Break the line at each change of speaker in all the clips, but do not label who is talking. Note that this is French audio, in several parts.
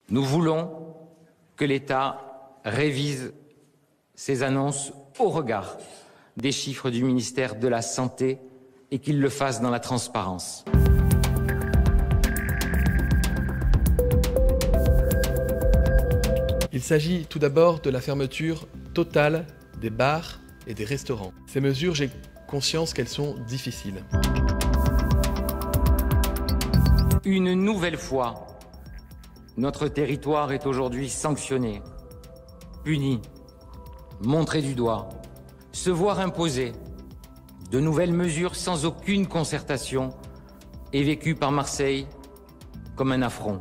Nous voulons que l'État révise ses annonces au regard des chiffres du ministère de la Santé et qu'il le fasse dans la transparence.
Il s'agit tout d'abord de la fermeture totale des bars et des restaurants. Ces mesures, j'ai conscience qu'elles sont difficiles.
Une nouvelle fois, notre territoire est aujourd'hui sanctionné, puni, montré du doigt, se voir imposer de nouvelles mesures sans aucune concertation est vécu par Marseille comme un affront.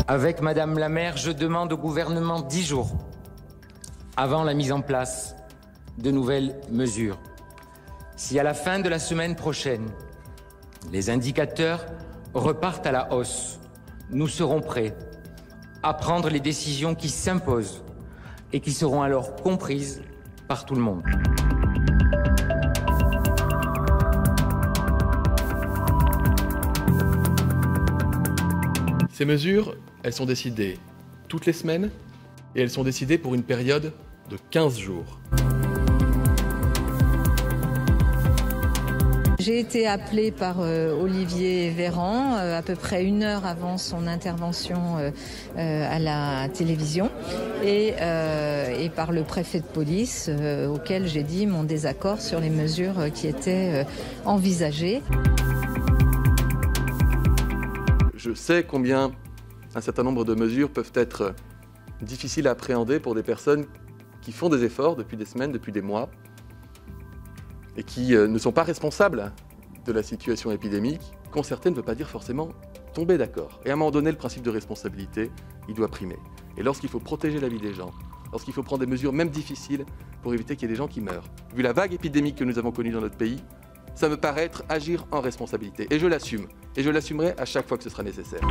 Avec Madame la maire, je demande au gouvernement 10 jours avant la mise en place de nouvelles mesures. Si à la fin de la semaine prochaine, les indicateurs repartent à la hausse, nous serons prêts à prendre les décisions qui s'imposent et qui seront alors comprises par tout le monde.
Ces mesures, elles sont décidées toutes les semaines et elles sont décidées pour une période de 15 jours.
J'ai été appelée par Olivier Véran à peu près 1 heure avant son intervention à la télévision et par le préfet de police auquel j'ai dit mon désaccord sur les mesures qui étaient envisagées.
Je sais combien un certain nombre de mesures peuvent être difficiles à appréhender pour des personnes qui font des efforts depuis des semaines, depuis des mois, et qui ne sont pas responsables de la situation épidémique. Concerter ne veut pas dire forcément tomber d'accord. Et à un moment donné, le principe de responsabilité, il doit primer. Et lorsqu'il faut protéger la vie des gens, lorsqu'il faut prendre des mesures même difficiles pour éviter qu'il y ait des gens qui meurent, vu la vague épidémique que nous avons connue dans notre pays, ça me paraît être agir en responsabilité. Et je l'assume. Et je l'assumerai à chaque fois que ce sera nécessaire.